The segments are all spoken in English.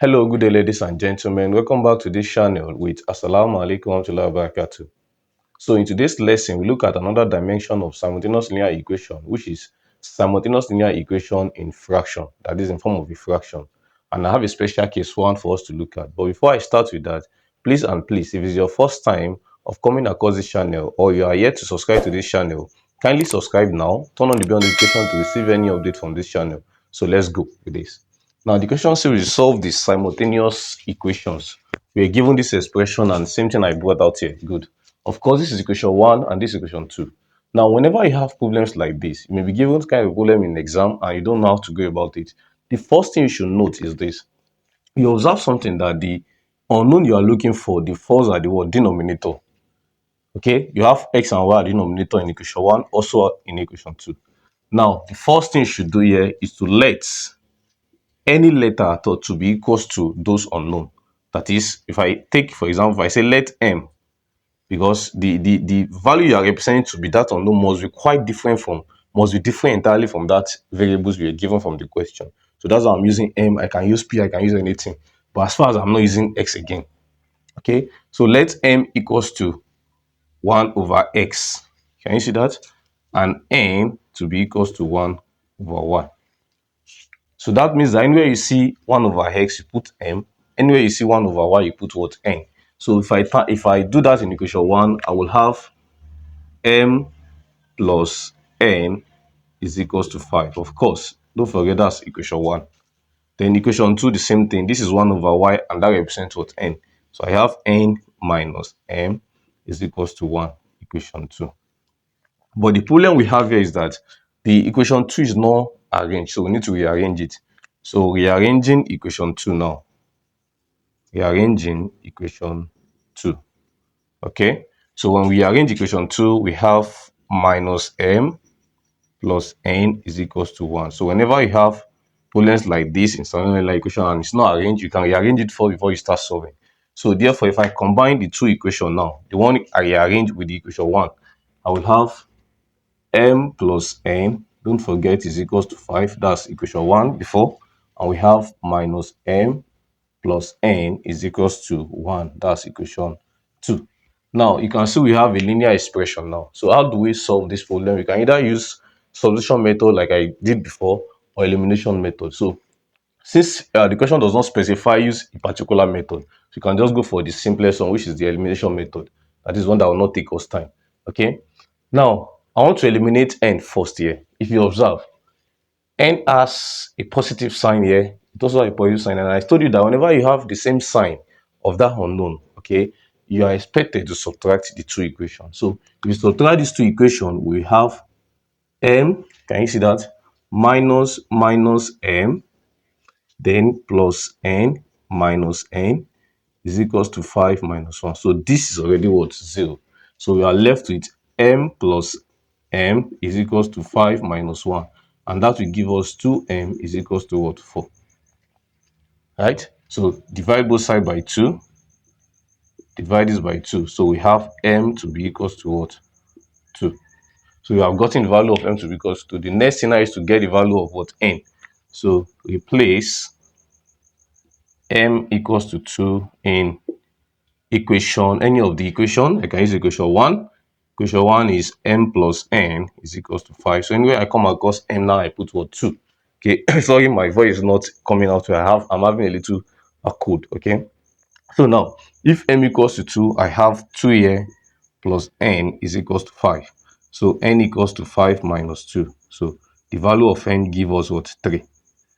Hello, good day, ladies and gentlemen. Welcome back to this channel with Assalamu alaikum warahmatullahi wabarakatuh. So, in today's lesson, we look at another dimension of simultaneous linear equation, which is simultaneous linear equation in fraction, that is in form of a fraction. And I have a special case one for us to look at. But before I start with that, please, if it's your first time of coming across this channel or you are yet to subscribe to this channel, kindly subscribe now, turn on the bell notification to receive any update from this channel. So let's go with this. Now, the question says we solve the simultaneous equations. We are given this expression and same thing I brought out here. Good. Of course, this is equation 1 and this is equation 2. Now, whenever you have problems like this, you may be given this kind of problem in exam and you don't know how to go about it. The first thing you should note is this. You observe something that the unknown you are looking for, the falls are the word denominator. Okay, you have x and y denominator in equation 1, also in equation 2. Now, the first thing you should do here is to let any letter at all to be equals to those unknown. That is, if I take, for example, if I say let m, because the value you are representing to be that unknown must be quite different from, must be different entirely from that variables we are given from the question. So that's why I'm using m. I can use p, I can use anything. But as far as I'm not using x again, okay? So let m equals to 1 over x. Can you see that? And n to be equals to 1 over y. So that means that anywhere you see 1 over x, you put m. Anywhere you see 1 over y, you put what? N. So if I do that in equation 1, I will have m plus n is equals to 5. Of course, don't forget that's equation 1. Then equation 2, the same thing. This is 1 over y, and that represents what? N. So I have n minus m is equals to 1, equation 2. But the problem we have here is that the equation 2 is not arranged, so we need to rearrange it. So rearranging equation 2 now. Rearranging equation 2. Okay, so when we arrange equation 2, we have minus m plus n is equals to 1. So whenever you have problems like this in some linear equation and it's not arranged, you can rearrange it first before you start solving. So therefore, if I combine the two equations now, the one I rearrange with the equation 1, I will have m plus n, don't forget, is equals to 5. That's equation 1 before. And we have minus m plus n is equals to 1. That's equation 2. Now, you can see we have a linear expression now. So how do we solve this problem? We can either use substitution method like I did before or elimination method. So since the question does not specify use a particular method, so you can just go for the simplest one, which is the elimination method. That is one that will not take us time. Okay. Now, I want to eliminate n first here. If you observe, n has a positive sign here. It also has a positive sign. And I told you that whenever you have the same sign of that unknown, okay, you are expected to subtract the two equations. So if you subtract these two equations, we have m, can you see that? Minus m, then plus n minus n is equals to 5 minus 1. So this is already what? 0. So we are left with m plus m is equals to 5 minus 1. And that will give us 2m is equals to what? 4. Right? So divide both sides by 2. Divide this by 2. So we have m to be equals to what? 2. So we have gotten the value of m to be equals to. The next thing now is to get the value of what? N. So replace m equals to 2 in equation, any of the equation. I can use equation 1. Equation 1 is m plus n is equals to 5. So anywhere I come across m now, I put what? 2. Okay, sorry, my voice is not coming out where I'm having a little cold. Okay, so now if m equals to 2, I have 2 here plus n is equals to 5. So n equals to 5 minus 2. So the value of n give us what? 3.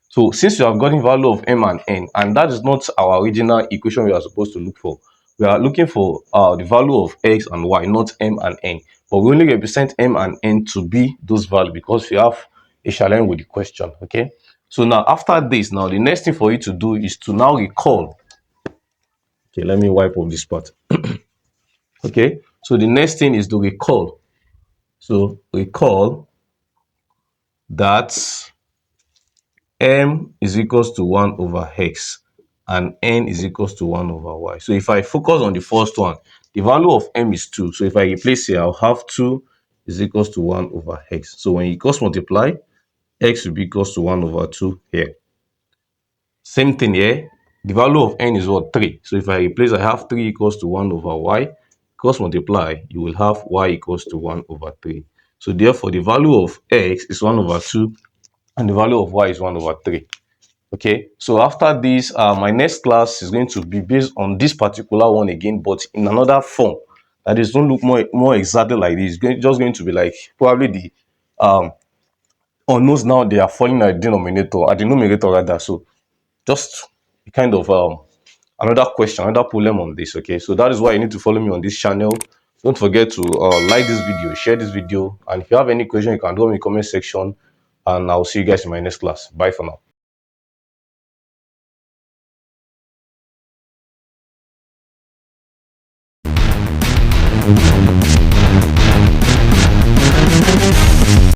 So since you have gotten value of m and n, and that is not our original equation we are supposed to look for. We are looking for the value of x and y, not m and n. But we only represent m and n to be those values because we have a challenge with the question. Okay. So now after this, now the next thing for you to do is to now recall. Okay, let me wipe off this part. Okay. So the next thing is to recall. So recall that m is equals to 1 over x and n is equals to 1 over y. So if I focus on the first one, the value of m is 2. So if I replace here, I'll have 2 is equals to 1 over x. So when you cross multiply, x will be equals to 1 over 2 here. Same thing here. The value of n is what? 3. So if I replace, I have 3 equals to 1 over y. Cross multiply, you will have y equals to 1 over 3. So therefore, the value of x is 1 over 2 and the value of y is 1 over 3. Okay, so after this, my next class is going to be based on this particular one again, but in another form. That is, don't look more exactly like this. It's just going to be like probably the unknowns now they are falling at the numerator rather. So just kind of another question, another problem on this. Okay, so that is why you need to follow me on this channel. Don't forget to like this video, share this video, and if you have any question, you can do it in the comment section. And I'll see you guys in my next class. Bye for now.